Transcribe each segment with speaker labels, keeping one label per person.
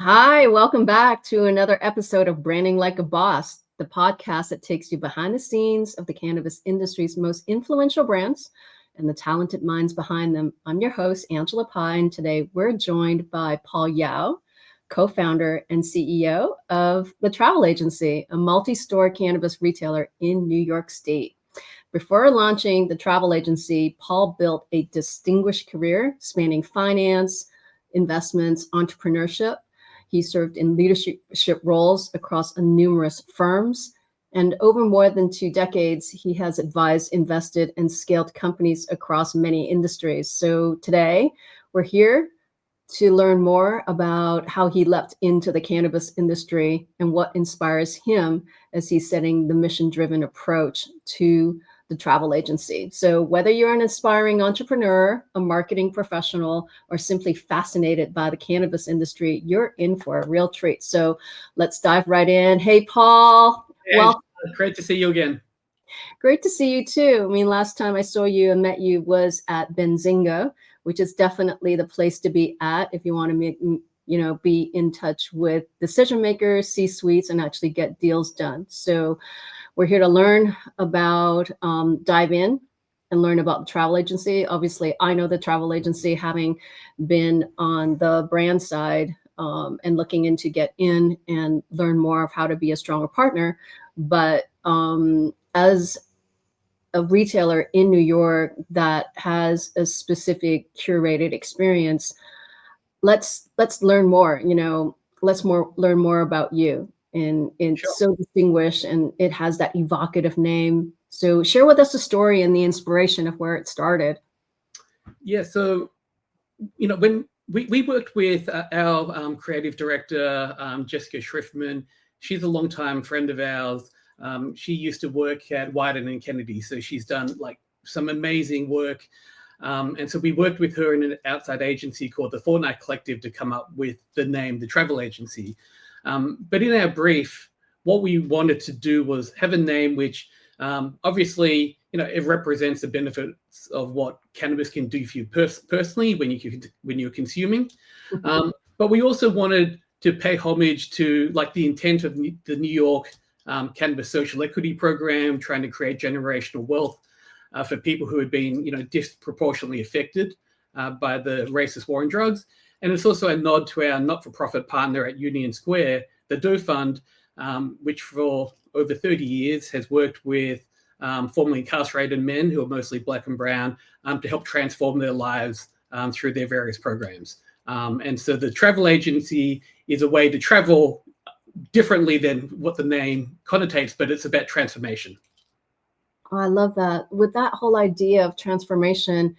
Speaker 1: Hi, welcome back to another episode of Branding Like a Boss, the podcast that takes you behind the scenes of the cannabis industry's most influential brands and the talented minds behind them. I'm your host, Angela Pih, and today we're joined by Paul Yau, co-founder and CEO of the Travel Agency, a multi-store cannabis retailer in New York State. Before launching the travel agency, Paul built a distinguished career spanning finance, investments, entrepreneurship. He served in leadership roles across numerous firms. And over more than 2 decades, he has advised, invested, and scaled companies across many industries. So today, we're here to learn more about how he leapt into the cannabis industry and what inspires him as he's setting the mission-driven approach to the travel agency. So whether you're an aspiring entrepreneur, a marketing professional, or simply fascinated by the cannabis industry, you're in for a real treat. So let's dive right in. Hey, Paul.
Speaker 2: Hey, well, great to see you again.
Speaker 1: Great to see you too. I mean, last time I saw you and met you was at Benzinga, which is definitely the place to be at if you want to make, be in touch with decision makers, C-suites, and actually get deals done. So we're here to learn about, dive in and learn about the travel agency. Obviously, I know the travel agency, having been on the brand side and looking into get in and learn more of how to be a stronger partner. But as a retailer in New York that has a specific curated experience, let's learn more. Learn more about you. And it's
Speaker 2: Sure.
Speaker 1: so distinguished, and it has that evocative name. So share with us the story and the inspiration of where it started.
Speaker 2: Yeah, so when we worked with our creative director, Jessica Schriftman. She's a longtime friend of ours. She used to work at Wyden and Kennedy, so she's done like some amazing work. And so we worked with her in an outside agency called the Fortnight Collective to come up with the name, the Travel Agency. But in our brief, what we wanted to do was have a name which obviously, it represents the benefits of what cannabis can do for you personally when you're consuming. But we also wanted to pay homage to like the intent of the New York Cannabis Social Equity Program, trying to create generational wealth for people who had been, disproportionately affected by the racist war on drugs. And it's also a nod to our not-for-profit partner at Union Square, the Doe Fund, which for over 30 years has worked with formerly incarcerated men who are mostly Black and brown to help transform their lives through their various programs. And so the travel agency is a way to travel differently than what the name connotates, but it's about transformation.
Speaker 1: Oh, I love that. With that whole idea of transformation,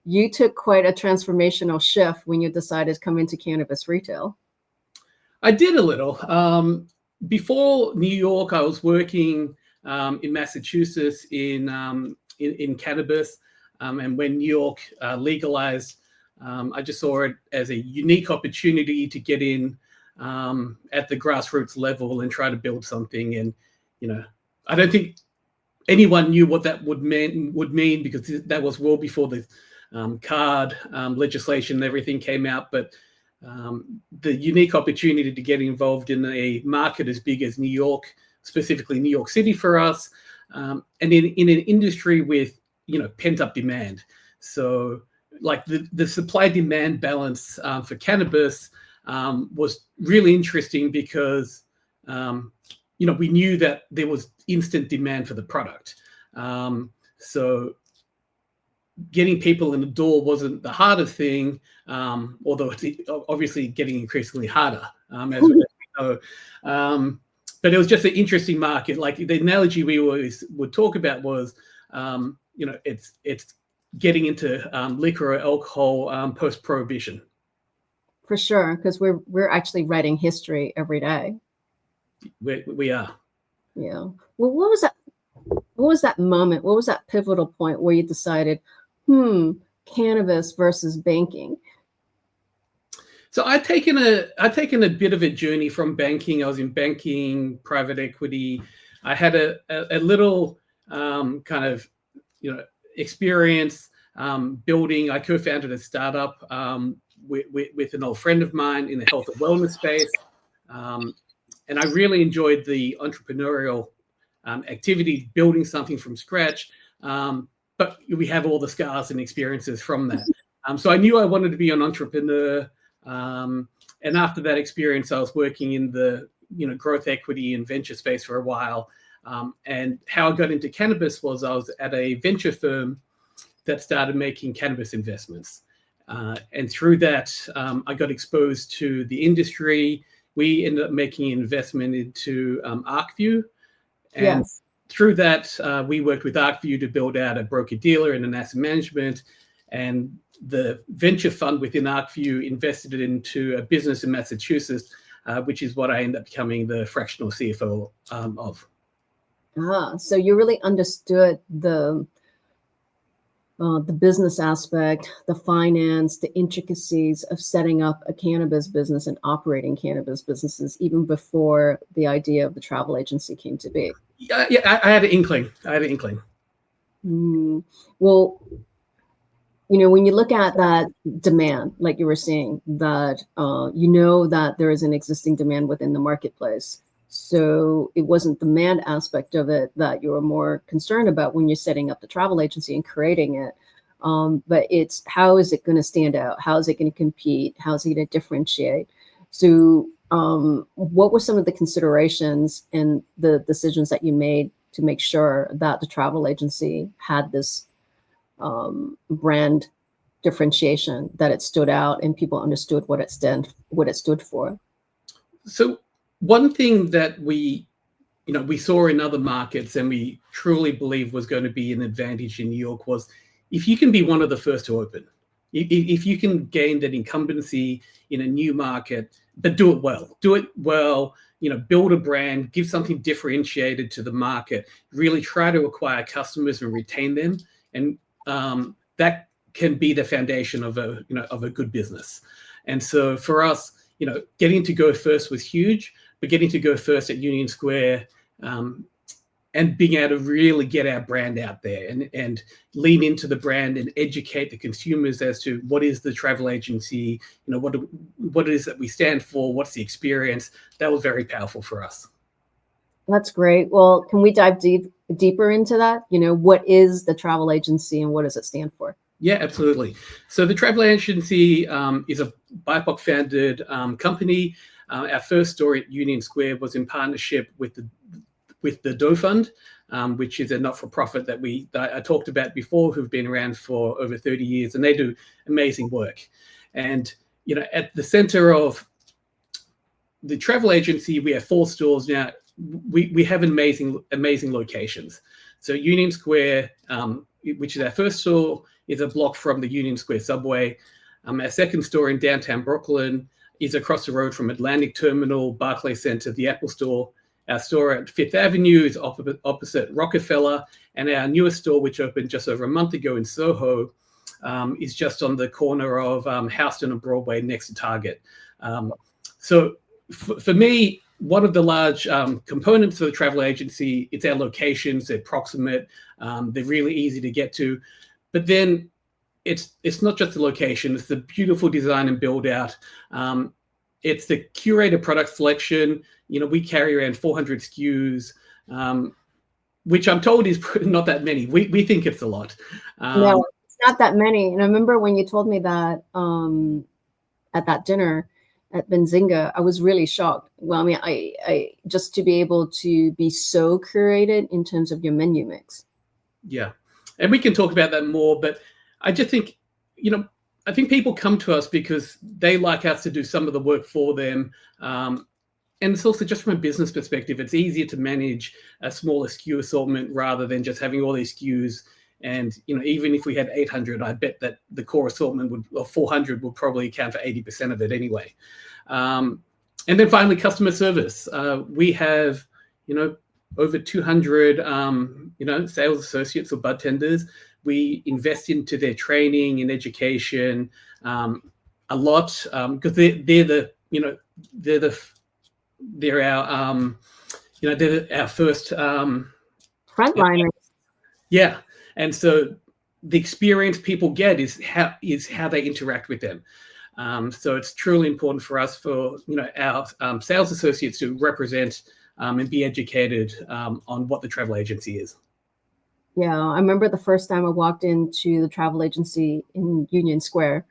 Speaker 1: you took quite a transformational shift when you decided to come into cannabis retail.
Speaker 2: I did a little. Before New York, I was working in Massachusetts in cannabis. And when New York legalized, I just saw it as a unique opportunity to get in at the grassroots level and try to build something. And, I don't think anyone knew what that would mean because that was well before the card legislation and everything came out. But the unique opportunity to get involved in a market as big as New York, specifically New York City for us, and in an industry with, pent-up demand. So like the supply-demand balance for cannabis was really interesting because, we knew that there was instant demand for the product. So getting people in the door wasn't the hardest thing, although it's obviously getting increasingly harder, as we know. But it was just an interesting market. Like the analogy we always would talk about was, it's getting into liquor or alcohol post-prohibition.
Speaker 1: For sure, because we're actually writing history every day.
Speaker 2: We are.
Speaker 1: Yeah. Well, what was that moment? What was that pivotal point where you decided, cannabis versus banking?
Speaker 2: So I'd taken a bit of a journey from banking. I was in banking, private equity. I had a little kind of experience building. I co-founded a startup with an old friend of mine in the health and wellness space. And I really enjoyed the entrepreneurial activity, building something from scratch. But we have all the scars and experiences from that. So I knew I wanted to be an entrepreneur. And after that experience, I was working in the growth equity and venture space for a while. And how I got into cannabis was I was at a venture firm that started making cannabis investments. And through that, I got exposed to the industry. We ended up making an investment into ArcView. And
Speaker 1: Yes.
Speaker 2: through that, we worked with ArcView to build out a broker-dealer and an asset management. And the venture fund within ArcView invested it into a business in Massachusetts, which is what I ended up becoming the fractional CFO of.
Speaker 1: So you really understood the business aspect, the finance, the intricacies of setting up a cannabis business and operating cannabis businesses, even before the idea of the travel agency came to be.
Speaker 2: Yeah, I had an inkling.
Speaker 1: Well, when you look at that demand, like you were saying, that that there is an existing demand within the marketplace. So it wasn't the demand aspect of it that you were more concerned about when you're setting up the travel agency and creating it. But it's how is it going to stand out? How is it going to compete? How is it going to differentiate? So what were some of the considerations and the decisions that you made to make sure that the travel agency had this brand differentiation, that it stood out and people understood what it stood for?
Speaker 2: So one thing that we saw in other markets and we truly believe was going to be an advantage in New York was if you can be one of the first to open, if you can gain that incumbency in a new market, but do it well, build a brand, give something differentiated to the market, really try to acquire customers and retain them. And that can be the foundation of a good business. And so for us, getting to go first was huge, but getting to go first at Union Square and being able to really get our brand out there and lean into the brand and educate the consumers as to what is the travel agency, what it is that we stand for, what's the experience. That was very powerful for us.
Speaker 1: That's great. Well, can we dive deeper into that? What is the travel agency and what does it stand for?
Speaker 2: Yeah, absolutely. So the travel agency is a BIPOC founded company. Our first store at Union Square was in partnership with the Doe Fund, which is a not-for-profit that I talked about before, who've been around for over 30 years, and they do amazing work. And at the center of the travel agency, we have 4 stores now. We have amazing locations. So Union Square, which is our first store, is a block from the Union Square subway. Our second store in downtown Brooklyn is across the road from Atlantic Terminal, Barclays Center, the Apple Store. Our store at Fifth Avenue is opposite Rockefeller. And our newest store, which opened just over a month ago in Soho, is just on the corner of Houston and Broadway next to Target. So for me, one of the large components of the travel agency, it's our locations. They're proximate. They're really easy to get to. But then it's not just the location. It's the beautiful design and build out. It's the curated product selection. We carry around 400 SKUs, which I'm told is not that many. We think it's a lot.
Speaker 1: No, it's not that many. And I remember when you told me that at that dinner at Benzinga, I was really shocked. Well, I mean, I just to be able to be so curated in terms of your menu mix.
Speaker 2: Yeah. And we can talk about that more, but I just think, I think people come to us because they like us to do some of the work for them. And it's also just from a business perspective, it's easier to manage a smaller SKU assortment rather than just having all these SKUs. And, even if we had 800, I bet that the core assortment or 400 would probably account for 80% of it anyway. And then finally, customer service. We have, over 200, sales associates or bud-tenders. We invest into their training and education a lot because they're our first
Speaker 1: Frontliners.
Speaker 2: Yeah, and so the experience people get is how they interact with them. So it's truly important for us, for our sales associates, to represent and be educated on what the travel agency is.
Speaker 1: Yeah, I remember the first time I walked into the travel agency in Union Square,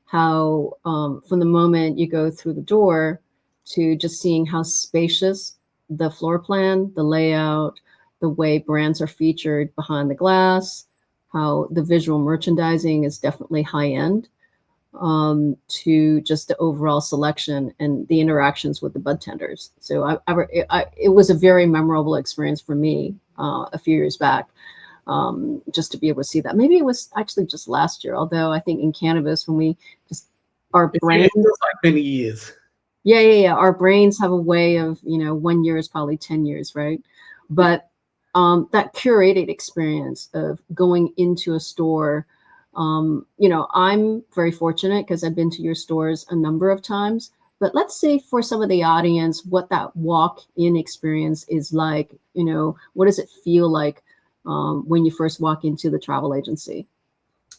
Speaker 1: how from the moment you go through the door to just seeing how spacious the floor plan, the layout, the way brands are featured behind the glass, how the visual merchandising is definitely high end, to just the overall selection and the interactions with the bud tenders. So it was a very memorable experience for me a few years back, just to be able to see that. Maybe it was actually just last year, although I think in cannabis, when we just, our brains,
Speaker 2: like many years.
Speaker 1: Yeah. Our brains have a way of, 1 year is probably 10 years, right? But that curated experience of going into a store, I'm very fortunate because I've been to your stores a number of times. But let's say for some of the audience, what that walk-in experience is like. What does it feel like when you first walk into the travel agency?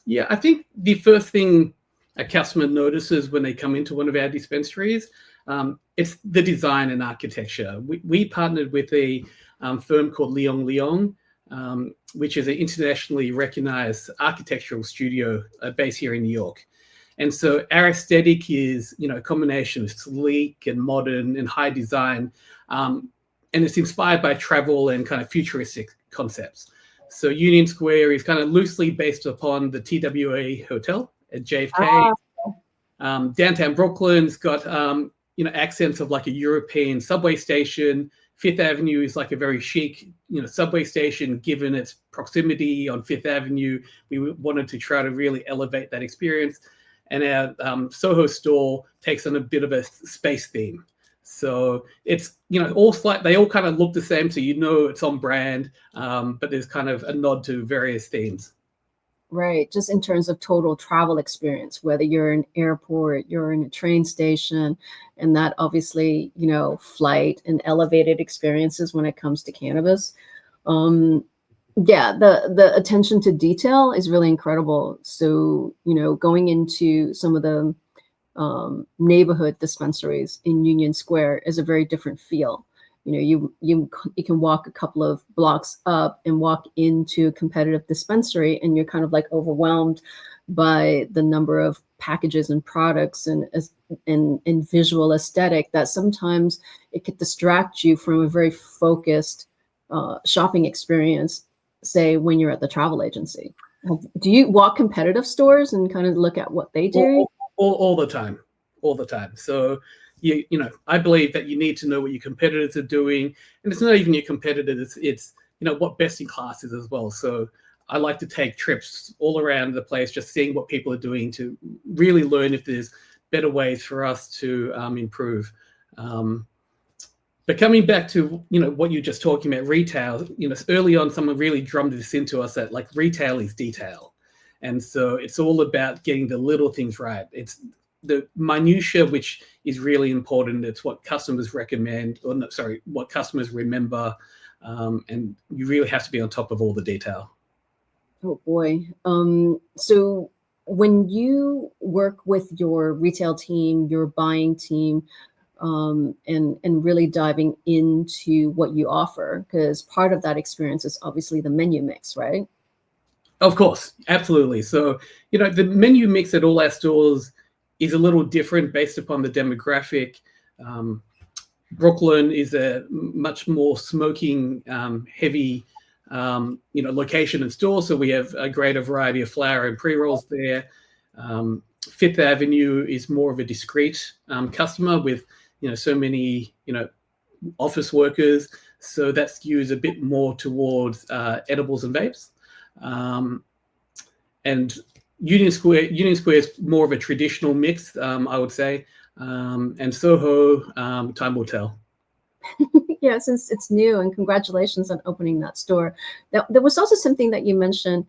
Speaker 2: Yeah, I think the first thing a customer notices when they come into one of our dispensaries, it's the design and architecture. We partnered with a firm called Leong, which is an internationally recognized architectural studio based here in New York. And so our aesthetic is, a combination of sleek and modern and high design. And it's inspired by travel and kind of futuristic concepts. So Union Square is kind of loosely based upon the TWA Hotel at JFK. Downtown Brooklyn's got, accents of like a European subway station. Fifth Avenue is like a very chic, subway station. Given its proximity on Fifth Avenue, we wanted to try to really elevate that experience. And our Soho store takes on a bit of a space theme. So it's, all they all kind of look the same. So, it's on brand, but there's kind of a nod to various themes.
Speaker 1: Right. Just in terms of total travel experience, whether you're in an airport, you're in a train station, and that obviously, flight and elevated experiences when it comes to cannabis. Yeah, the attention to detail is really incredible. So, going into some of the neighborhood dispensaries in Union Square is a very different feel. You can walk a couple of blocks up and walk into a competitive dispensary, and you're kind of like overwhelmed by the number of packages and products and visual aesthetic that sometimes it could distract you from a very focused shopping experience, say when you're at the travel agency. Do you walk competitive stores and kind of look at what they do?
Speaker 2: All the time. So I believe that you need to know what your competitors are doing, and it's not even your competitors. It's what best in class is as well. So I like to take trips all around the place, just seeing what people are doing to really learn if there's better ways for us to improve. But coming back to what you're just talking about, retail. Early on, someone really drummed this into us that like retail is detail, and so it's all about getting the little things right. It's the minutia which is really important. It's what customers recommend, or no, sorry, what customers remember, and you really have to be on top of all the detail.
Speaker 1: Oh boy. So when you work with your retail team, your buying team, and really diving into what you offer, because part of that experience is obviously the menu mix, right?
Speaker 2: Of course, absolutely. So the menu mix at all our stores is a little different based upon the demographic. Brooklyn is a much more smoking heavy location and store, so we have a greater variety of flower and pre-rolls there. Fifth Avenue is more of a discreet customer with so many office workers, so that skews a bit more towards edibles and vapes. And Union Square is more of a traditional mix, I would say, and Soho, time will tell.
Speaker 1: Yeah, since it's new, and congratulations on opening that store. There was also something that you mentioned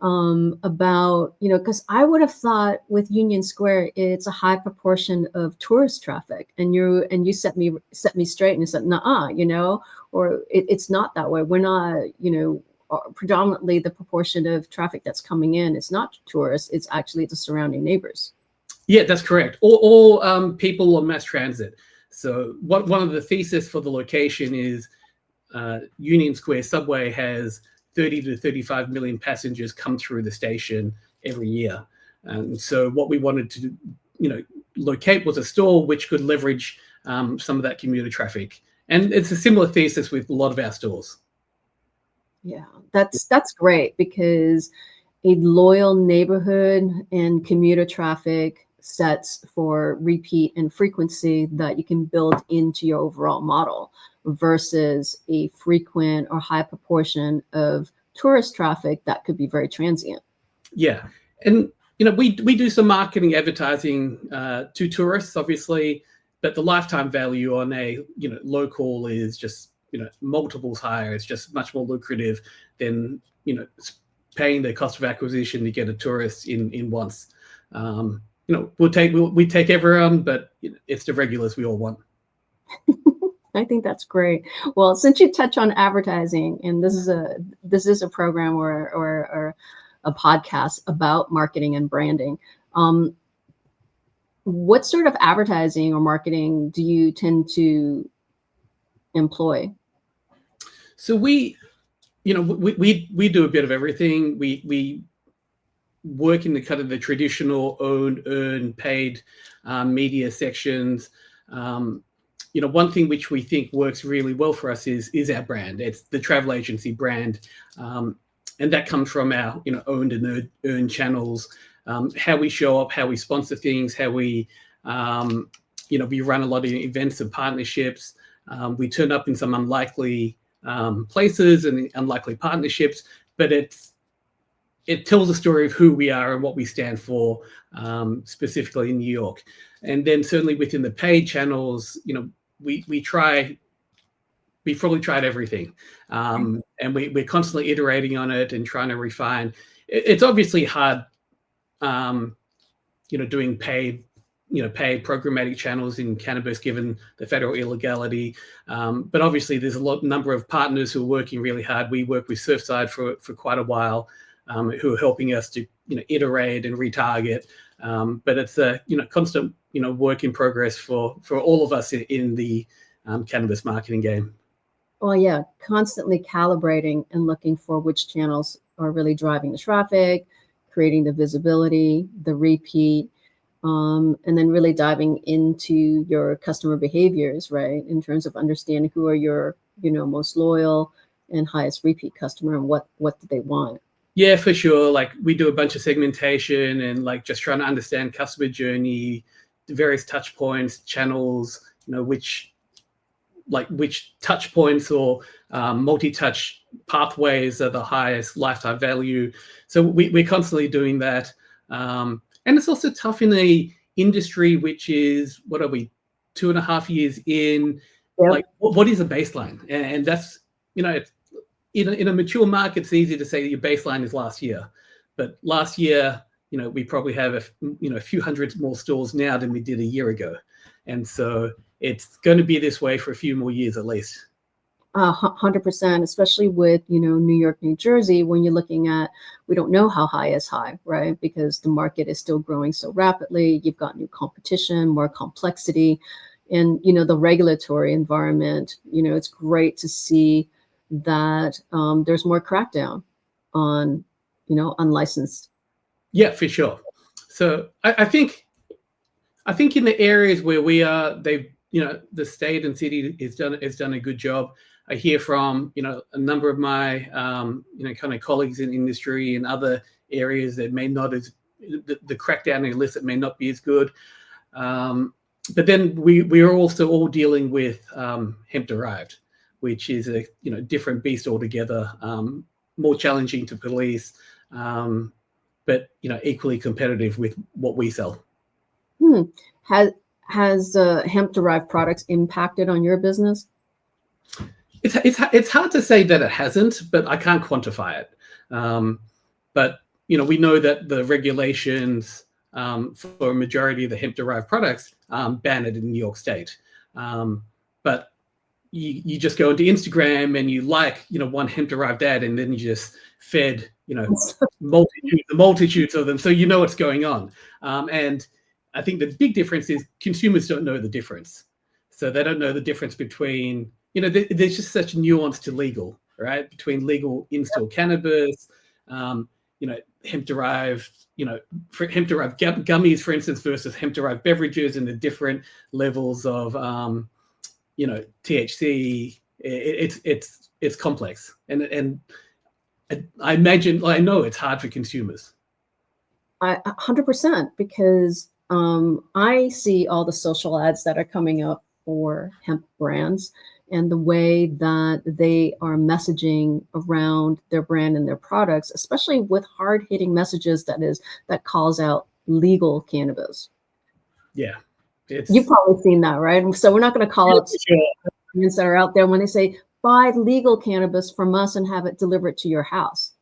Speaker 1: about, because I would have thought with Union Square, it's a high proportion of tourist traffic, and you set me straight and you said, nah, or it's not that way. We're not, predominantly the proportion of traffic that's coming in is not tourists, it's actually the surrounding neighbors.
Speaker 2: Yeah, that's correct. Or people on mass transit. So one of the thesis for the location is Union Square subway has 30 to 35 million passengers come through the station every year. And so what we wanted to, locate was a store which could leverage some of that commuter traffic. And it's a similar thesis with a lot of our stores.
Speaker 1: Yeah, that's great, because a loyal neighborhood and commuter traffic sets for repeat and frequency that you can build into your overall model, versus a frequent or high proportion of tourist traffic that could be very transient.
Speaker 2: Yeah. And we do some marketing advertising to tourists, obviously, but the lifetime value on a local is just multiples higher. It's just much more lucrative than paying the cost of acquisition to get a tourist in once. We take everyone, but it's the regulars we all want.
Speaker 1: I think that's great. Well, since you touch on advertising, and this is a program or a podcast about marketing and branding, what sort of advertising or marketing do you tend to employ?
Speaker 2: So we do a bit of everything. We work in the kind of the traditional owned, earned, paid media sections. One thing which we think works really well for us is our brand. It's the travel agency brand, and that comes from our owned and earned channels. How we show up, how we sponsor things, how we we run a lot of events and partnerships. We turn up in some unlikely places and unlikely partnerships, but it tells a story of who we are and what we stand for, specifically in New York. And then certainly within the paid channels, we've probably tried everything, and we're constantly iterating on it and trying to refine. It's obviously hard, doing paid programmatic channels in cannabis, given the federal illegality. But obviously there's a number of partners who are working really hard. We work with Surfside for quite a while, who are helping us to iterate and retarget. But it's a constant work in progress for all of us in the cannabis marketing game.
Speaker 1: Well, yeah, constantly calibrating and looking for which channels are really driving the traffic, creating the visibility, the repeat, and then really diving into your customer behaviors, right? In terms of understanding who are your, most loyal and highest repeat customer, and what do they want.
Speaker 2: Yeah, for sure. Like, we do a bunch of segmentation and just trying to understand customer journey, the various touch points, channels, which touch points or multi-touch pathways are the highest lifetime value. So we're constantly doing that. And it's also tough in the industry, which is, what are we, 2.5 years in? Yep. Like, what is a baseline? And that's, it's, in a mature market, it's easy to say that your baseline is last year. But last year, we probably have a few hundred more stores now than we did a year ago. And so it's going to be this way for a few more years at least.
Speaker 1: 100%, especially with, New York, New Jersey, when you're looking at, we don't know how high is high, right? Because the market is still growing so rapidly. You've got new competition, more complexity, and, the regulatory environment, it's great to see that there's more crackdown on, unlicensed.
Speaker 2: Yeah, for sure. So I think in the areas where we are, they've, the state and city has done a good job. I hear from, a number of my, kind of colleagues in industry and other areas that may not the crackdown on illicit may not be as good. But then we are also all dealing with hemp derived, which is a different beast altogether, more challenging to police, but equally competitive with what we sell.
Speaker 1: Has hemp derived products impacted on your business?
Speaker 2: It's hard to say that it hasn't, but I can't quantify it. But we know that the regulations for a majority of the hemp derived products ban it in New York State. But you just go into Instagram and you one hemp derived ad, and then you just fed multitudes of them, so what's going on. And I think the big difference is consumers don't know the difference. So they don't know the difference between, there's just such nuance to legal, right? Between legal in-store cannabis, hemp-derived, hemp-derived gummies, for instance, versus hemp-derived beverages and the different levels of, THC. It's complex. And I imagine, I know it's hard for consumers.
Speaker 1: 100%, because I see all the social ads that are coming up for hemp brands and the way that they are messaging around their brand and their products, especially with hard-hitting messages that calls out legal cannabis.
Speaker 2: Yeah.
Speaker 1: You've probably seen that, right? So we're not going to call out brands that are out there when they say, buy legal cannabis from us and have it delivered to your house.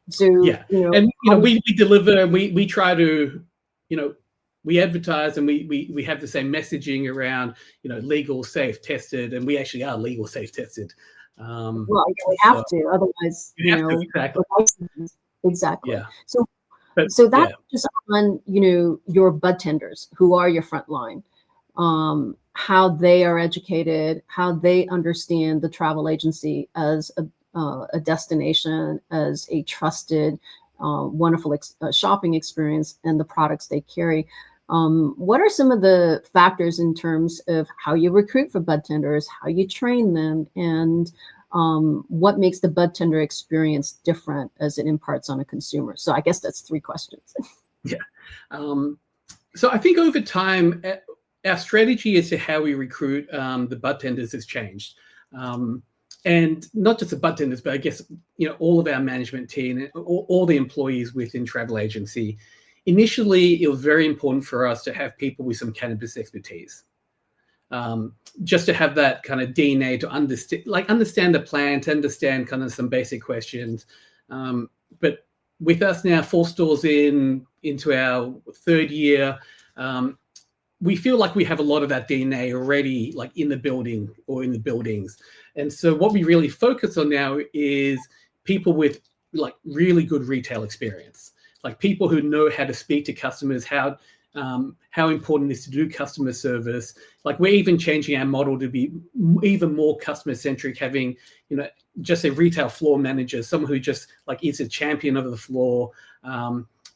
Speaker 1: So,
Speaker 2: yeah, and we deliver, and we try to, we advertise, and we have the same messaging around, legal, safe, tested, and we actually are legal, safe, tested.
Speaker 1: Well, we have to, otherwise, exactly.
Speaker 2: Yeah.
Speaker 1: So that's just on, your bud tenders, who are your front line, how they are educated, how they understand the travel agency as a destination, as a trusted, wonderful shopping experience, and the products they carry. What are some of the factors in terms of how you recruit for bud tenders, how you train them, and what makes the bud tender experience different as it imparts on a consumer? So I guess that's 3 questions.
Speaker 2: Yeah. So I think over time, our strategy as to how we recruit the bud tenders has changed. And not just the bud tenders, but I guess, all of our management team, all the employees within travel agency. Initially, it was very important for us to have people with some cannabis expertise. Just to have that kind of DNA to understand the plan, to understand kind of some basic questions. But with us now, 4 stores into our 3rd year, we feel like we have a lot of that DNA already, like in the building or in the buildings. And so what we really focus on now is people with like really good retail experience, like people who know how to speak to customers, how important it is to do customer service. Like we're even changing our model to be even more customer centric, having, just a retail floor manager, someone who just like is a champion of the floor.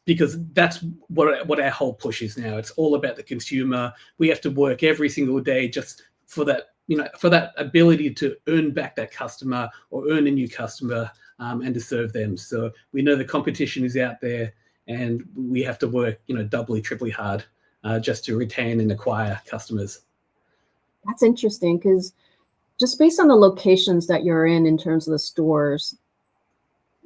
Speaker 2: Because that's what our whole push is now. It's all about the consumer. We have to work every single day just for that, for that ability to earn back that customer or earn a new customer, and to serve them. So we know the competition is out there, and we have to work, doubly, triply hard just to retain and acquire customers.
Speaker 1: That's interesting, because just based on the locations that you're in terms of the stores,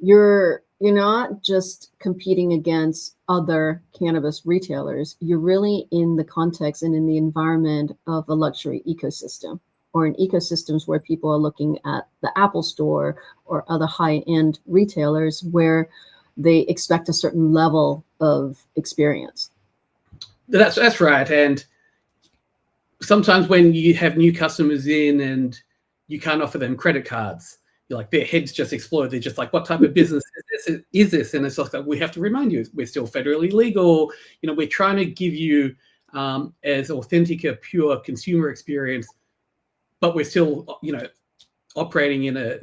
Speaker 1: you're not just competing against other cannabis retailers. You're really in the context and in the environment of a luxury ecosystem, or in ecosystems where people are looking at the Apple Store or other high-end retailers where they expect a certain level of experience.
Speaker 2: That's right. And sometimes when you have new customers in and you can't offer them credit cards, you're like, their heads just explode. They're just like, what type of business is this? And it's like, we have to remind you, we're still federally legal. We're trying to give you as authentic a pure consumer experience, but we're still, operating in a,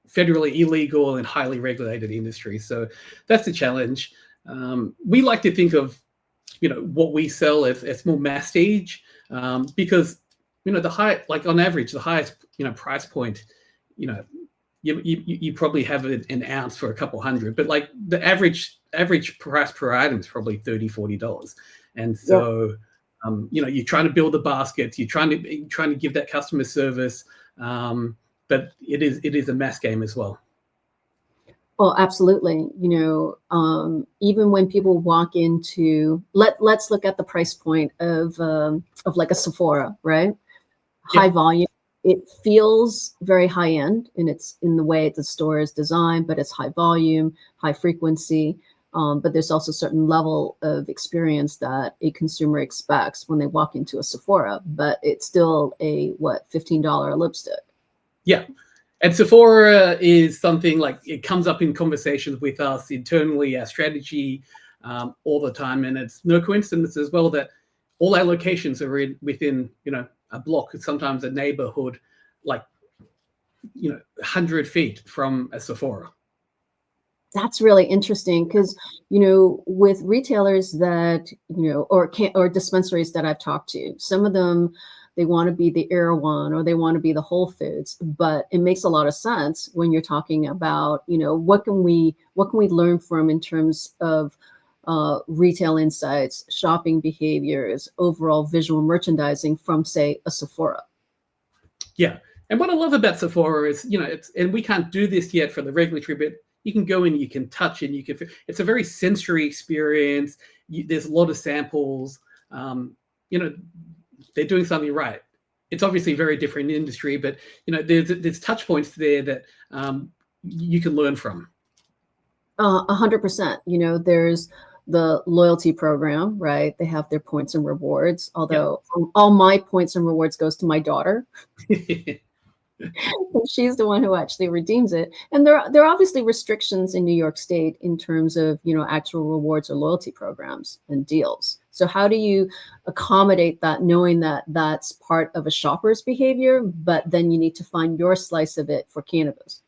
Speaker 2: federally illegal and highly regulated industry. So that's the challenge. We like to think of, what we sell as more masstige, because, on average, the highest, price point, you probably have an ounce for a couple hundred, but like the average price per item is probably $30-$40. And so, you're trying to build the baskets, you're trying to give that customer service, but it is a mass game as well.
Speaker 1: Oh, absolutely. Even when people walk into, let's look at the price point of like a Sephora, right? High volume. It feels very high end, and it's in the way the store is designed, but it's high volume, high frequency. But there's also a certain level of experience that a consumer expects when they walk into a Sephora, but it's still a $15 lipstick.
Speaker 2: Yeah. And Sephora is something like, it comes up in conversations with us internally, our strategy. all the time. And it's no coincidence as well that all our locations are within, a block, sometimes a neighborhood, like, 100 feet from a Sephora.
Speaker 1: That's really interesting because, with retailers that, or dispensaries that I've talked to, some of them, they want to be the Erewhon or they want to be the Whole Foods, but it makes a lot of sense when you're talking about, what can we learn from in terms of retail insights, shopping behaviors, overall visual merchandising from, say, a Sephora.
Speaker 2: Yeah. And what I love about Sephora is, and we can't do this yet for the regulatory, but you can go in, you can touch it, it's a very sensory experience. There's a lot of samples. They're doing something right. It's obviously a very different industry, but, there's touch points there that you can learn from.
Speaker 1: 100%. There's the loyalty program, right? They have their points and rewards, although all my points and rewards goes to my daughter. She's the one who actually redeems it. And there are obviously restrictions in New York State in terms of, actual rewards or loyalty programs and deals. So how do you accommodate that, knowing that that's part of a shopper's behavior, but then you need to find your slice of it for cannabis?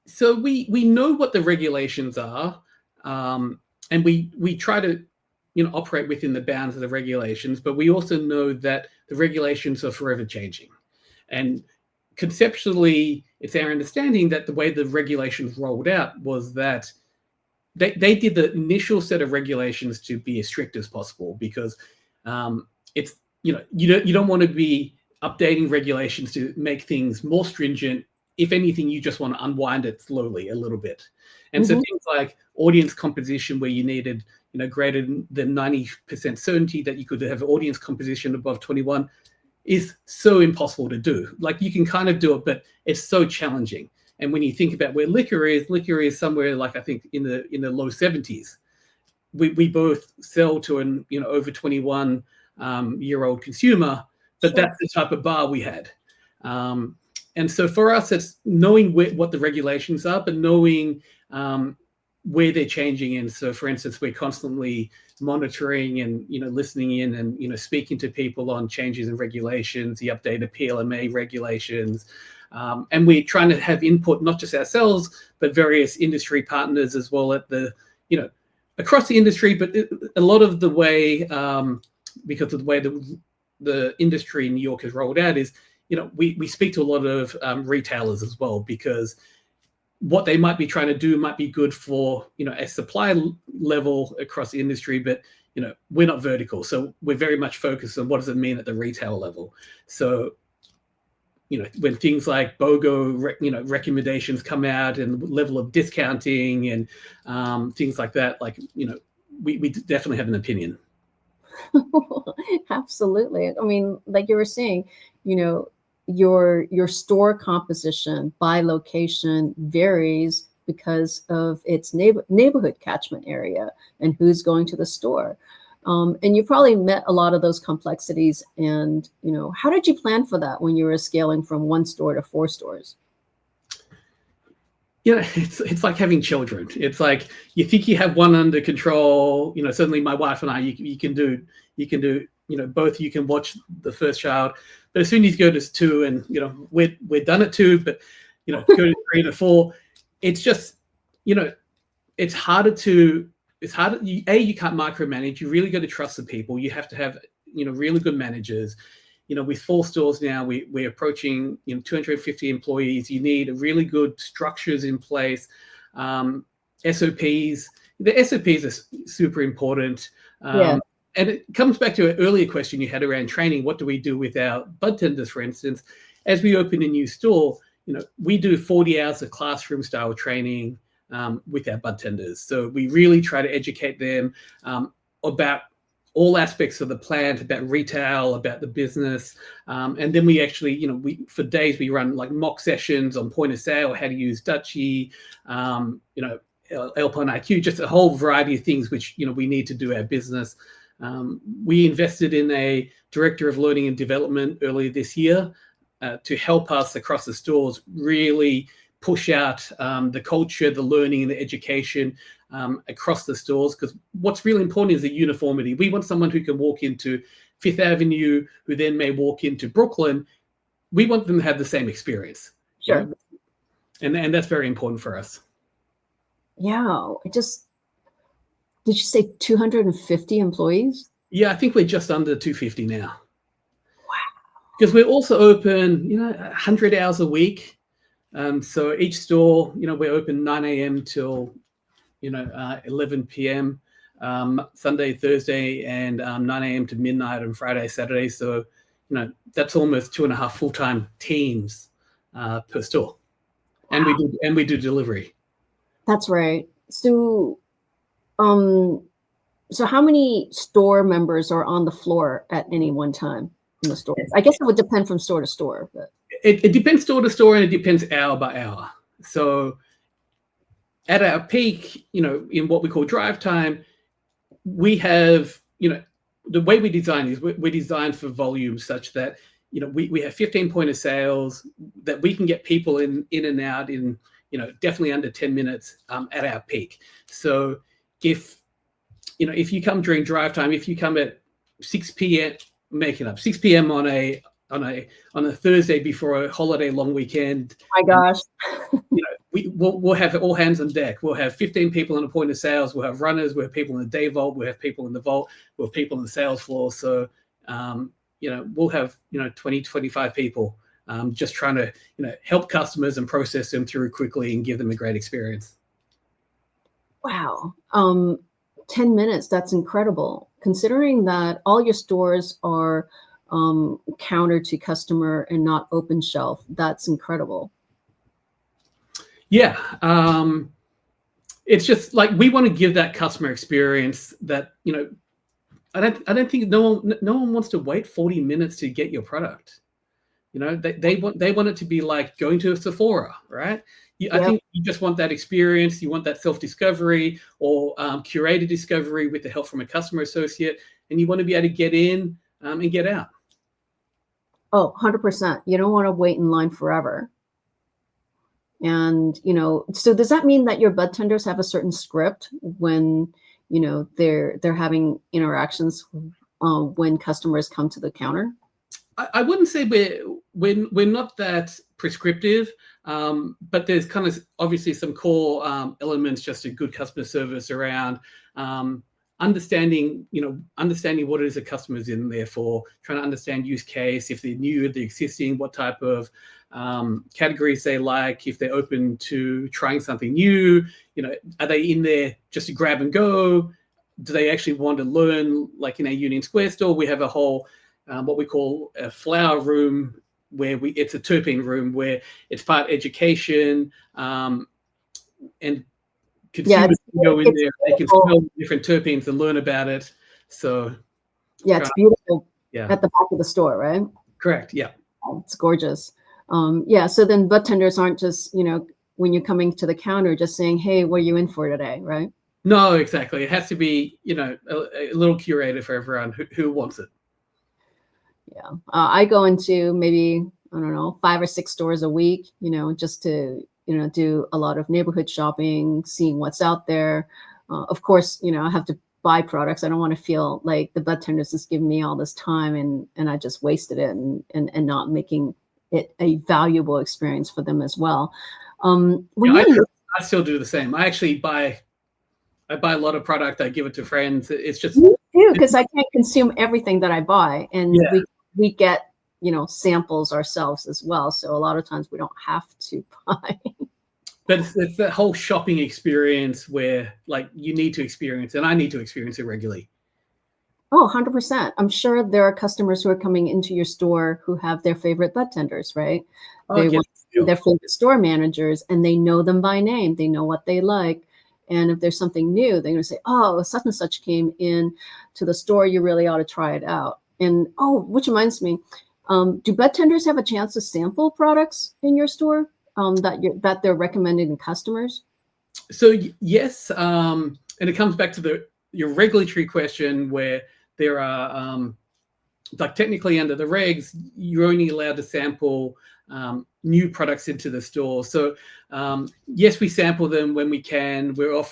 Speaker 2: So we know what the regulations are, and we try to operate within the bounds of the regulations, but we also know that the regulations are forever changing. And conceptually, it's our understanding that the way the regulations rolled out was that they did the initial set of regulations to be as strict as possible, because it's you don't want to be updating regulations to make things more stringent. If anything, you just want to unwind it slowly a little bit. And so things like audience composition, where you needed greater than 90% certainty that you could have audience composition above 21, is so impossible to do. Like, you can kind of do it, but it's so challenging. And when you think about where liquor is somewhere like, I think in the low 70s. We both sell to an over 21 year old consumer, but that's the type of bar we had. And so for us, it's knowing what the regulations are, but knowing where they're changing. And so, for instance, we're constantly monitoring and listening in and speaking to people on changes in regulations, the updated PLMA regulations, and we're trying to have input, not just ourselves, but various industry partners as well at the across the industry. But a lot of the way, because of the way the industry in New York has rolled out, is we speak to a lot of retailers as well, because what they might be trying to do might be good for a supply level across the industry, but we're not vertical, so we're very much focused on what does it mean at the retail level. So when things like BOGO recommendations come out, and level of discounting and things like that, we definitely have an opinion.
Speaker 1: Absolutely. I mean, like you were saying, your store composition by location varies because of its neighborhood catchment area and who's going to the store. And you probably met a lot of those complexities. And, how did you plan for that when you were scaling from 1 store to 4 stores?
Speaker 2: It's like having children. It's like you think you have one under control. Certainly my wife and I, you can do, both. You can watch the first child, but as soon as you go to 2, and we're done at 2, but go to 3 to 4, it's just it's harder. You can't micromanage. You really got to trust the people. You have to have really good managers. With 4 stores now, we're approaching 250 employees. You need really good structures in place, SOPs. The SOPs are super important. And it comes back to an earlier question you had around training. What do we do with our bud tenders, for instance? As we open a new store, we do 40 hours of classroom style training with our bud tenders. So we really try to educate them about all aspects of the plant, about retail, about the business. And then we actually, for days we run like mock sessions on point of sale, how to use Dutchie, Alpine IQ, just a whole variety of things which, we need to do our business. We invested in a director of learning and development earlier this year to help us across the stores really push out the culture, the learning, and the education across the stores. Because what's really important is the uniformity. We want someone who can walk into Fifth Avenue, who then may walk into Brooklyn. We want them to have the same experience.
Speaker 1: Sure.
Speaker 2: You know? And that's very important for us.
Speaker 1: Yeah. Did you say 250 employees?
Speaker 2: Yeah, I think we're just under 250 now. Wow. Because we're also open, 100 hours a week. So each store, we're open 9 a.m. till, 11 p.m. Sunday, Thursday, and 9 a.m. to midnight on Friday, Saturday. So, that's almost 2.5 full-time teams per store. Wow. And we do delivery.
Speaker 1: That's right. So, so how many store members are on the floor at any one time in the store? I guess it would depend from store to store, but
Speaker 2: it depends store to store, and it depends hour by hour. So at our peak, in what we call drive time, we have, the way we design is we're designed for volume such that, we have 15 point of sales that we can get people in and out in, definitely under 10 minutes at our peak. So if you come during drive time, if you come at 6 p.m., making up 6 p.m. on a Thursday before a holiday long weekend.
Speaker 1: My gosh.
Speaker 2: We'll have all hands on deck. We'll have 15 people on a point of sales. We'll have runners. We'll have people in the day vault. We'll have people in the vault. We'll have people on the sales floor. So, we'll have, 20, 25 people just trying to, help customers and process them through quickly and give them a great experience.
Speaker 1: Wow. 10 minutes. That's incredible. Considering that all your stores are counter to customer and not open shelf, that's incredible.
Speaker 2: Yeah. It's just like, we want to give that customer experience that, I don't think no one wants to wait 40 minutes to get your product. They want it to be like going to a Sephora, right? I think you just want that experience. You want that self-discovery or curated discovery with the help from a customer associate, and you want to be able to get in and get out.
Speaker 1: Oh, 100%. You don't want to wait in line forever. And, so does that mean that your bud tenders have a certain script when, they're having interactions when customers come to the counter?
Speaker 2: I wouldn't say we're not that prescriptive, but there's kind of obviously some core elements just to good customer service around understanding what it is a customer's in there for, trying to understand use case, if they're new, the existing, what type of categories they like, if they're open to trying something new, are they in there just to grab and go? Do they actually want to learn? Like in our Union Square store, we have a whole what we call a flower room where it's a terpene room where it's part education and consumers can go in there, they can smell different terpenes and learn about it. So
Speaker 1: yeah, it's beautiful at the back of the store, right?
Speaker 2: Correct. Yeah.
Speaker 1: It's gorgeous. So then bud tenders aren't just, when you're coming to the counter, just saying, hey, what are you in for today, right?
Speaker 2: No, exactly. It has to be, a little curated for everyone who wants it.
Speaker 1: Yeah. I go into maybe, 5 or 6 stores a week, just to, do a lot of neighborhood shopping, seeing what's out there. Of course, I have to buy products. I don't want to feel like the bud tenders just giving me all this time and I just wasted it and not making it a valuable experience for them as well.
Speaker 2: I still do the same. I actually buy a lot of product. I give it to friends. It's just
Speaker 1: me too, because I can't consume everything that I buy, and we get samples ourselves as well. So a lot of times we don't have to buy.
Speaker 2: But it's that whole shopping experience where like you need to experience, and I need to experience it regularly.
Speaker 1: Oh, 100%. I'm sure there are customers who are coming into your store who have their favorite bud tenders, right? They want their favorite store managers, and they know them by name. They know what they like. And if there's something new, they're going to say, oh, such and such came in to the store. You really ought to try it out. And, which reminds me, do bud tenders have a chance to sample products in your store that they're recommending to customers?
Speaker 2: So, yes. And it comes back to your regulatory question where there are, like technically under the regs, you're only allowed to sample, new products into the store. So yes, we sample them when we can. We're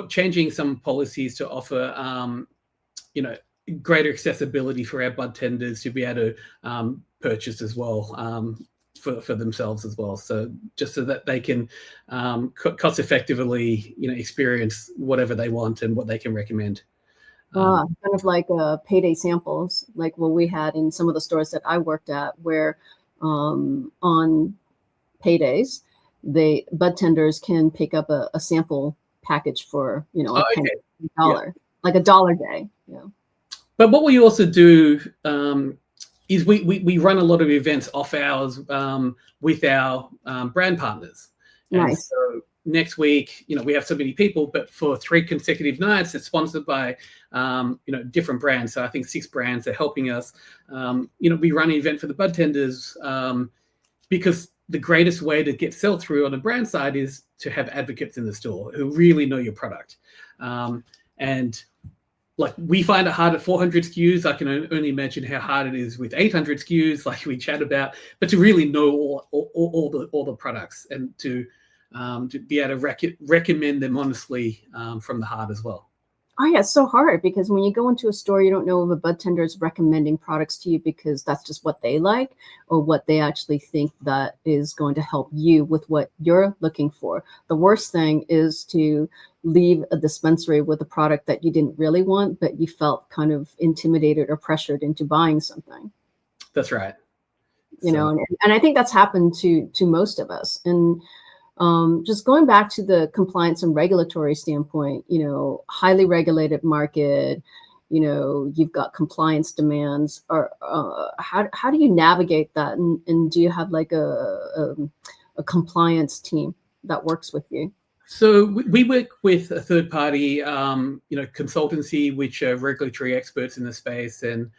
Speaker 2: changing some policies to offer greater accessibility for our bud tenders to be able to purchase as well, for themselves as well. So just so that they can cost effectively, experience whatever they want and what they can recommend.
Speaker 1: Kind of like payday samples, like what we had in some of the stores that I worked at, where on paydays, bud tenders can pick up a sample package for a penny, $1, like $1 day. Yeah.
Speaker 2: But what we also do is we run a lot of events off hours with our brand partners. And
Speaker 1: nice.
Speaker 2: So next week, we have so many people, but for 3 consecutive nights, it's sponsored by different brands. So I think 6 brands are helping us. We run an event for the bud tenders because the greatest way to get sell through on the brand side is to have advocates in the store who really know your product. And like, we find it hard at 400 SKUs. I can only imagine how hard it is with 800 SKUs, like we chat about. But to really know all the products and to be able to recommend them honestly from the heart as well.
Speaker 1: Oh yeah, it's so hard because when you go into a store, you don't know if a bud tender is recommending products to you because that's just what they like or what they actually think that is going to help you with what you're looking for. The worst thing is to leave a dispensary with a product that you didn't really want, but you felt kind of intimidated or pressured into buying something.
Speaker 2: That's right.
Speaker 1: And I think that's happened to most of us. And just going back to the compliance and regulatory standpoint, highly regulated market, you've got compliance demands. Or how do you navigate that? And do you have like a compliance team that works with you?
Speaker 2: So we work with a third party, consultancy, which are regulatory experts in the space, and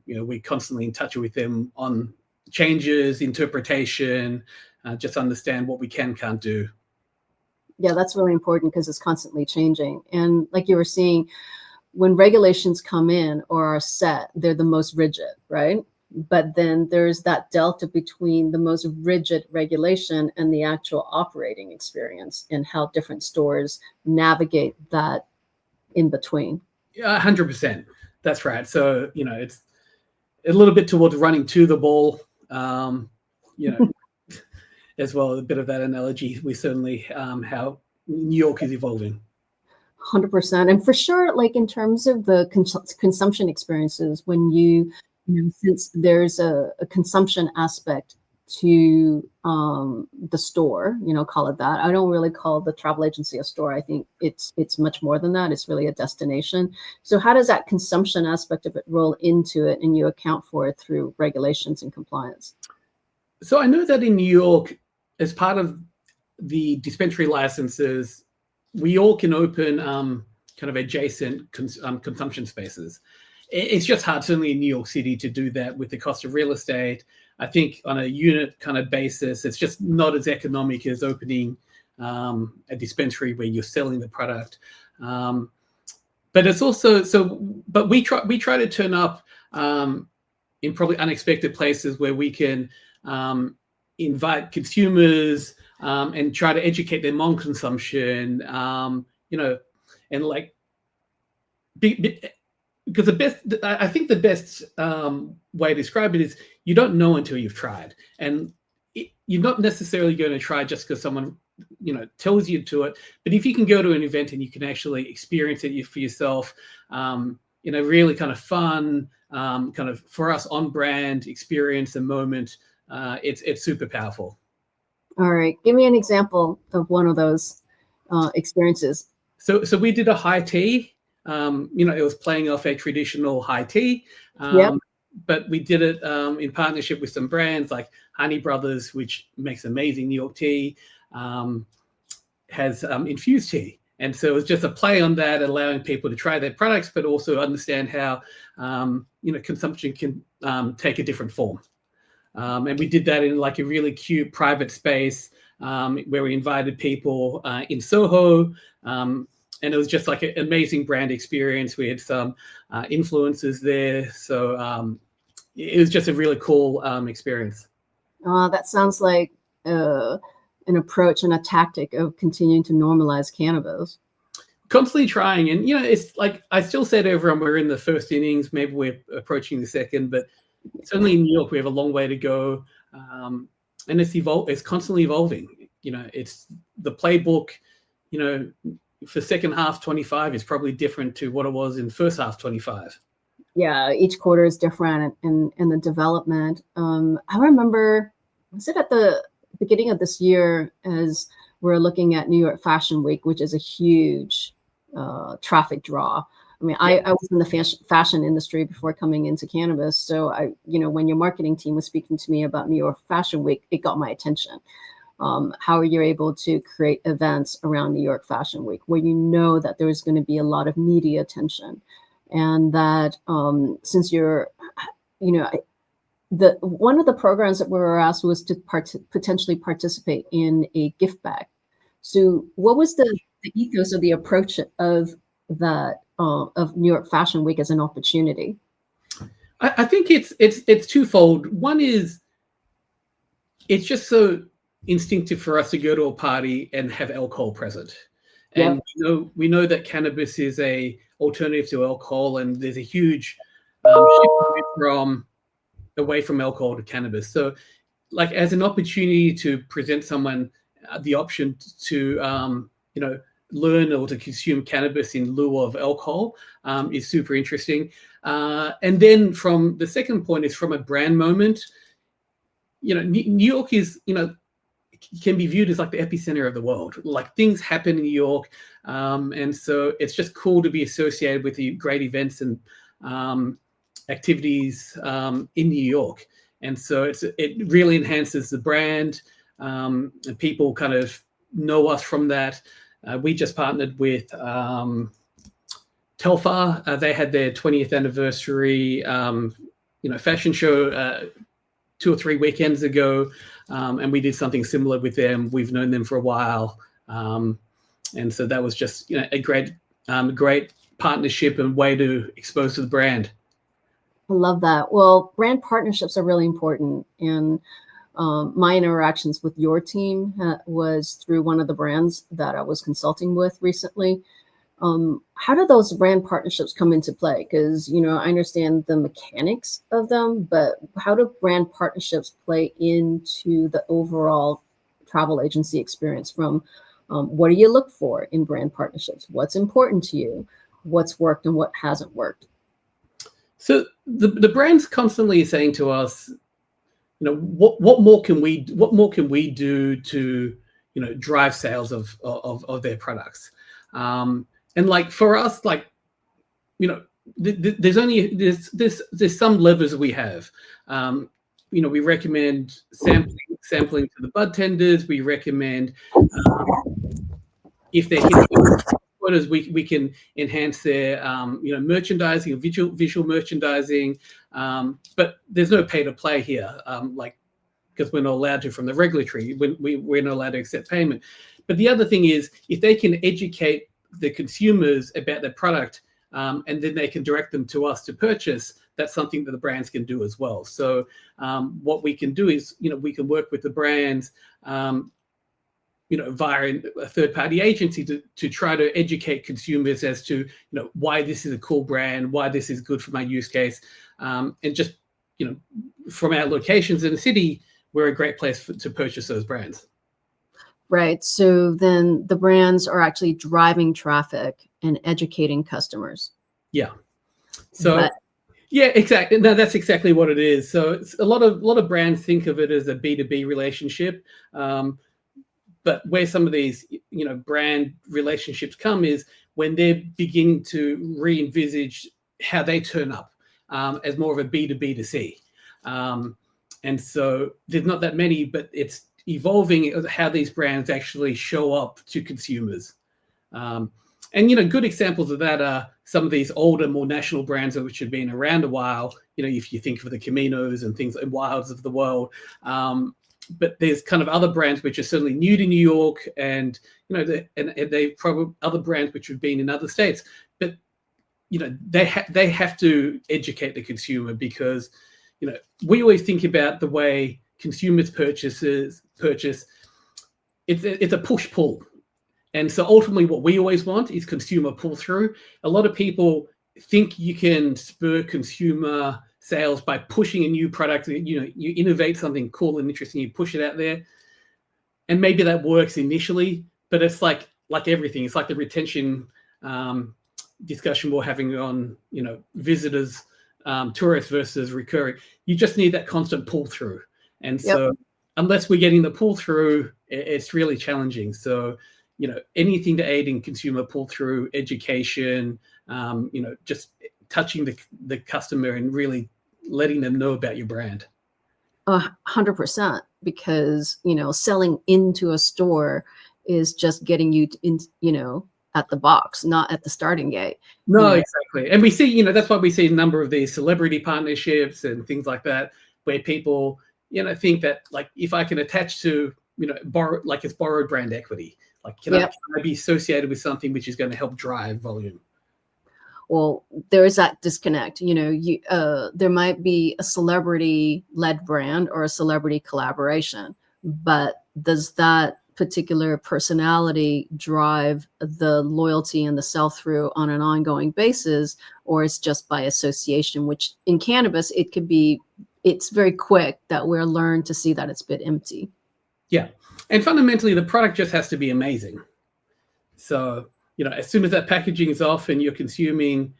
Speaker 2: we're constantly in touch with them on changes, interpretation. Just understand what we can't do.
Speaker 1: Yeah, that's really important because it's constantly changing. And like you were saying, when regulations come in or are set, they're the most rigid, right? But then there's that delta between the most rigid regulation and the actual operating experience and how different stores navigate that in between.
Speaker 2: Yeah, 100%. That's right. So, it's a little bit towards running to the ball, as well, a bit of that analogy. We certainly how New York is evolving.
Speaker 1: 100%. And for sure, like in terms of the consumption experiences, when since there's a consumption aspect to the store, call it that. I don't really call the travel agency a store. I think it's much more than that. It's really a destination. So how does that consumption aspect of it roll into it and you account for it through regulations and compliance?
Speaker 2: So I know that in New York, as part of the dispensary licenses, we all can open kind of adjacent consumption spaces. It's just hard, certainly in New York City, to do that with the cost of real estate. I think on a unit kind of basis, it's just not as economic as opening a dispensary where you're selling the product. But it's also but we try to turn up in probably unexpected places where we can invite consumers and try to educate them on consumption, and like, because I think the best way to describe it is you don't know until you've tried, and you're not necessarily going to try just because someone tells you to it. But if you can go to an event and you can actually experience it for yourself, really kind of fun, kind of for us on brand experience and moment, it's super powerful.
Speaker 1: All right, give me an example of one of those experiences.
Speaker 2: So we did a high tea. It was playing off a traditional high tea, but we did it in partnership with some brands like Honey Brothers, which makes amazing New York tea, has infused tea. And so it was just a play on that, allowing people to try their products, but also understand how, consumption can take a different form. And we did that in like a really cute private space where we invited people in Soho. And it was just like an amazing brand experience. We had some influencers there. So, it was just a really cool experience.
Speaker 1: That sounds like an approach and a tactic of continuing to normalize cannabis.
Speaker 2: Constantly trying, and it's like I still say to everyone, we're in the first innings, maybe we're approaching the second, but certainly in New York we have a long way to go, and it's constantly evolving. It's the playbook, for second half 25 is probably different to what it was in first half 25.
Speaker 1: Yeah, each quarter is different in the development. I remember, was it at the beginning of this year, as we're looking at New York Fashion Week, which is a huge traffic draw. I mean, I was in the fashion industry before coming into cannabis. So when your marketing team was speaking to me about New York Fashion Week, it got my attention. How are you able to create events around New York Fashion Week where you know that there's going to be a lot of media attention, and that since you're, one of the programs that we were asked was to potentially participate in a gift bag. So what was the ethos of the approach of that of New York Fashion Week as an opportunity?
Speaker 2: I think it's twofold. One is it's just so instinctive for us to go to a party and have alcohol present. And we know that cannabis is a alternative to alcohol, and there's a huge shift away from alcohol to cannabis. So, like, as an opportunity to present someone the option to learn or to consume cannabis in lieu of alcohol is super interesting. And then from the second point is from a brand moment. New York is can be viewed as like the epicenter of the world. Like, things happen in New York, and so it's just cool to be associated with the great events and activities in New York. And so it really enhances the brand, and people kind of know us from that. We just partnered with Telfar. They had their 20th anniversary fashion show 2 or 3 weekends ago, and we did something similar with them. We've known them for a while, and so that was just a great partnership and way to expose to the brand.
Speaker 1: I love that. Well, brand partnerships are really important, and my interactions with your team was through one of the brands that I was consulting with recently. How do those brand partnerships come into play? Because, I understand the mechanics of them, but how do brand partnerships play into the overall travel agency experience? From what do you look for in brand partnerships? What's important to you? What's worked and what hasn't worked?
Speaker 2: So the brand's constantly saying to us, what more can we do to drive sales of their products. And like for us, like, there's some levers we have. We recommend sampling to the bud tenders. We recommend if they're hitting quotas, we can enhance their merchandising, visual merchandising. But there's no pay to play here, because we're not allowed to from the regulatory. We're not allowed to accept payment. But the other thing is, if they can educate the consumers about their product, and then they can direct them to us to purchase, that's something that the brands can do as well. So what we can do is, we can work with the brands, via a third-party agency to try to educate consumers as to, why this is a cool brand, why this is good for my use case. And just, from our locations in the city, we're a great place to purchase those brands.
Speaker 1: Right. So then the brands are actually driving traffic and educating customers.
Speaker 2: Yeah. So yeah, exactly. No, that's exactly what it is. So it's a lot of brands think of it as a B2B relationship. But where some of these, brand relationships come is when they're beginning to re-envisage how they turn up as more of a B2B2C. And so there's not that many, but it's evolving how these brands actually show up to consumers. And, good examples of that are some of these older, more national brands which have been around a while. If you think of the Caminos and things like Wilds of the world. But there's kind of other brands which are certainly new to New York, and and they probably other brands which have been in other states. But they have to educate the consumer, because we always think about the way consumers purchase. It's a push-pull. And so ultimately what we always want is consumer pull-through. A lot of people think you can spur consumer sales by pushing a new product. You innovate something cool and interesting, you push it out there. And maybe that works initially, but it's like everything. It's like the retention discussion we're having on, visitors, tourists versus recurring. You just need that constant pull-through. And so unless we're getting the pull-through, it's really challenging. So, anything to aid in consumer pull-through, education, just touching the customer and really letting them know about your brand.
Speaker 1: 100%, because, selling into a store is just getting you in, at the box, not at the starting gate.
Speaker 2: No, exactly. And we see, that's why we see a number of these celebrity partnerships and things like that, where people, think that, like, if I can attach to, it's borrowed brand equity. Like, can I be associated with something which is going to help drive volume?
Speaker 1: Well, there is that disconnect. There might be a celebrity-led brand or a celebrity collaboration, but does that particular personality drive the loyalty and the sell-through on an ongoing basis, or it's just by association? Which in cannabis, it's very quick that we're learned to see that it's a bit empty.
Speaker 2: Yeah, and fundamentally, the product just has to be amazing. So, as soon as that packaging is off and you're consuming,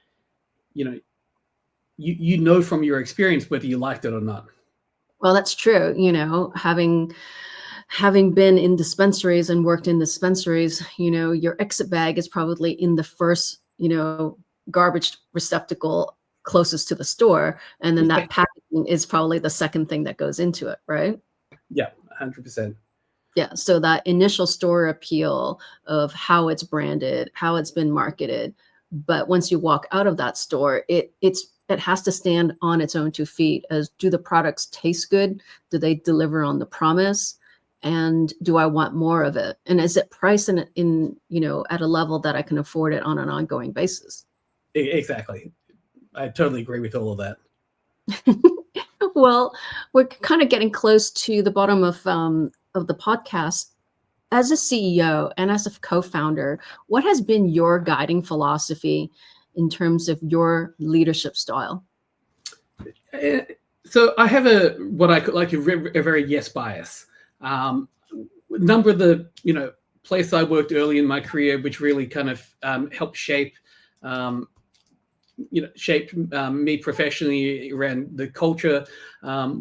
Speaker 2: you know from your experience whether you liked it or not.
Speaker 1: Well, that's true. Having been in dispensaries and worked in dispensaries, your exit bag is probably in the first, garbage receptacle closest to the store. And then that packaging is probably the second thing that goes into it, right?
Speaker 2: Yeah, 100%.
Speaker 1: Yeah. So that initial store appeal of how it's branded, how it's been marketed. But once you walk out of that store, it has to stand on its own 2 feet. As, do the products taste good? Do they deliver on the promise? And do I want more of it? And is it priced in at a level that I can afford it on an ongoing basis?
Speaker 2: Exactly. I totally agree with all of that.
Speaker 1: Well, we're kind of getting close to the bottom of the podcast. As a CEO and as a co-founder, what has been your guiding philosophy in terms of your leadership style?
Speaker 2: So I have what I like a very yes bias. A number of the places I worked early in my career, which really kind of helped shape me professionally around the culture.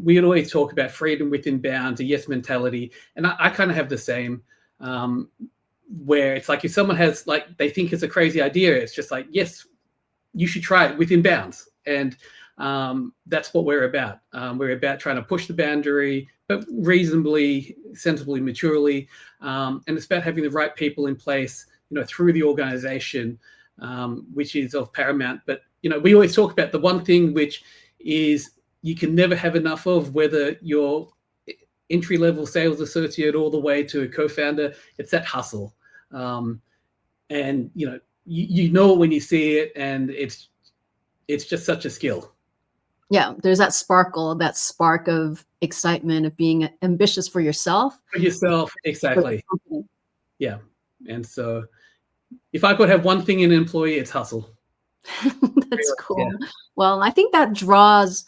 Speaker 2: We'd always talk about freedom within bounds, a yes mentality, and I kind of have the same. Where it's like, if someone has, like, they think it's a crazy idea, it's just like, yes, you should try it within bounds. And that's what we're about. We're about trying to push the boundary, but reasonably, sensibly, maturely. And it's about having the right people in place, through the organization, which is of paramount. But, we always talk about the one thing which is you can never have enough of, whether you're entry-level sales associate all the way to a co-founder. It's that hustle. And, you know it when you see it, and it's just such a skill.
Speaker 1: Yeah, there's that sparkle, that spark of excitement of being ambitious for yourself.
Speaker 2: For yourself, exactly. Yeah. And so if I could have one thing in an employee, it's hustle.
Speaker 1: That's cool. Yeah. Well, I think that draws,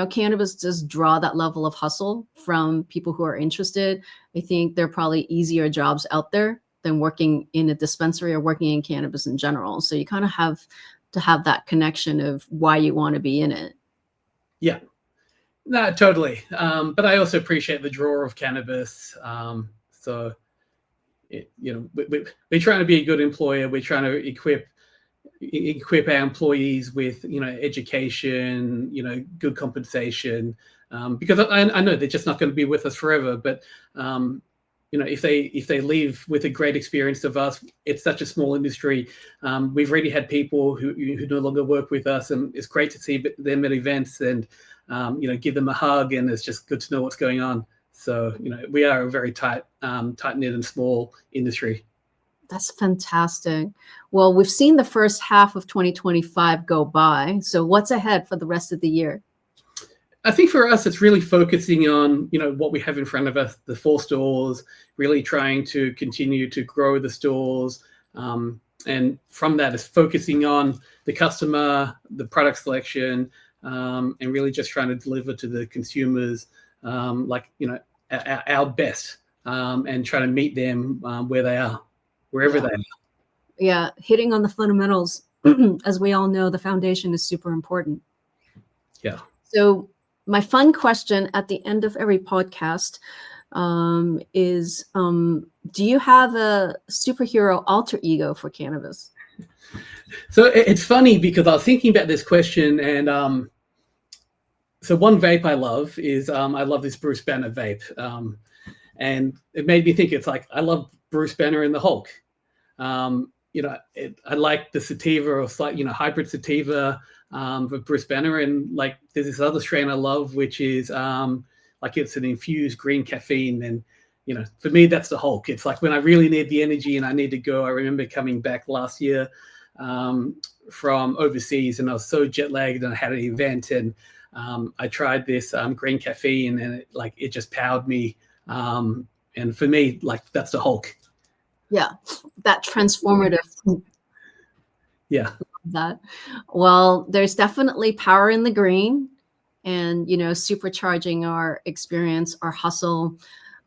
Speaker 1: cannabis does draw that level of hustle from people who are interested. I think there are probably easier jobs out there than working in a dispensary or working in cannabis in general. So you kind of have to have that connection of why you want to be in it.
Speaker 2: Yeah, no, totally. But I also appreciate the draw of cannabis. So, we're trying to be a good employer. We're trying to equip our employees with, education, good compensation, because I know they're just not going to be with us forever. But, if they leave with a great experience of us, it's such a small industry. We've already had people who no longer work with us, and it's great to see them at events and, give them a hug, and it's just good to know what's going on. So, we are a very tight knit and small industry.
Speaker 1: That's fantastic. Well, we've seen the first half of 2025 go by. So what's ahead for the rest of the year?
Speaker 2: I think for us, it's really focusing on, what we have in front of us, the 4 stores, really trying to continue to grow the stores. And from that is focusing on the customer, the product selection, and really just trying to deliver to the consumers, our best, and trying to meet them where they are, wherever they are.
Speaker 1: Yeah, hitting on the fundamentals. As we all know, the foundation is super important.
Speaker 2: Yeah.
Speaker 1: So my fun question at the end of every podcast is, do you have a superhero alter ego for cannabis?
Speaker 2: So it's funny because I was thinking about this question, and so one vape I love is I love this Bruce Banner vape, and it made me think, it's like I love Bruce Banner and the Hulk. I like the sativa, or slight, hybrid sativa of Bruce Banner, and like there's this other strain I love, which is like it's an infused green caffeine, and for me that's the Hulk. It's like when I really need the energy and I need to go. I remember coming back last year from overseas, and I was so jet lagged, and I had an event, and I tried this green caffeine, and it just powered me. And for me, like that's the Hulk.
Speaker 1: Yeah, that transformative.
Speaker 2: Yeah.
Speaker 1: That. Well, there's definitely power in the green, and supercharging our experience, our hustle.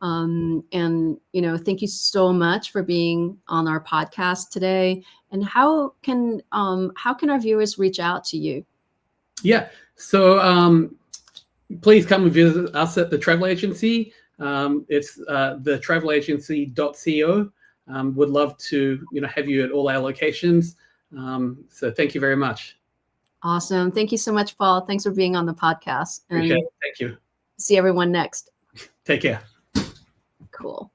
Speaker 1: And thank you so much for being on our podcast today. And how can our viewers reach out to you?
Speaker 2: Yeah. So please come and visit us at the travel agency. It's the travelagency.co. Would love to have you at all our locations. So thank you very much.
Speaker 1: Awesome. Thank you so much, Paul. Thanks for being on the podcast.
Speaker 2: Appreciate it. Thank you.
Speaker 1: See everyone next.
Speaker 2: Take care.
Speaker 1: Cool.